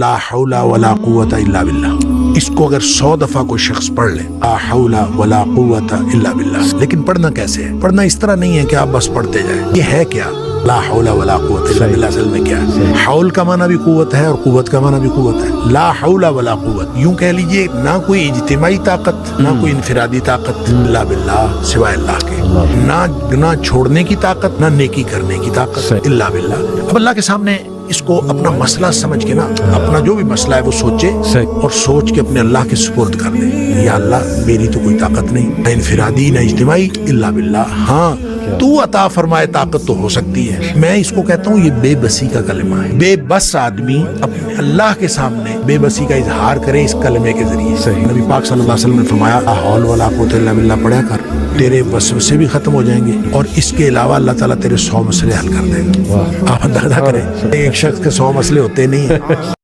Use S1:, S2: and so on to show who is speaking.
S1: ला हौला वला कुव्वता इल्ला बिल्लाह। इसको अगर 100 दफा कोई शख्स पढ़ ले, ला हौला वला कुव्वता इल्ला बिल्लाह। लेकिन पढ़ना कैसे है? पढ़ना इस तरह नहीं है कि आप बस पढ़ते जाए। ये है क्या? ला हौला वला कुव्वता इल्ला बिल्लाह असल में क्या है? हौल का माना भी कुव्वत है और कुव्वत का माना भी कुव्वत है। ला हौला वला कुव्वत, यूं कह लीजिए ना कोई इज्तिमाई ताकत, ना कोई इनफिरादी ताकत, इल्ला बिल्लाह, सिवाय अल्लाह के। ना छोड़ने की ताकत, ना नेकी करने की ताकत, इल्ला बिल्लाह। अब अल्लाह के सामने इसको अपना मसला समझ के ना, अपना जो भी मसला है वो सोचे और सोच के अपने अल्लाह के सुपुर्द कर दे। या अल्लाह, मेरी तो कोई ताकत नहीं, ना इनफिरादी ना इज्तिमाई, इल्ला बिल्लाह। हाँ, तू अता फरमाए ताकत तो हो सकती है। मैं इसको कहता हूँ ये बेबसी का कलमा है। बेबस आदमी अपने अल्लाह के सामने बेबसी का इजहार करे इस कलमे के जरिए। नबी पाक सल्लल्लाहु अलैहि वसल्लम ने फरमाया, ला हौल वला कुव्वता इल्ला बिल्लाह पढ़ा कर, तेरे वसवसे भी खत्म हो जाएंगे और इसके अलावा अल्लाह ताला तेरे 100 मसले हल कर देगा। आप अंदाजा करें, एक शख्स के 100 मसले होते नहीं है।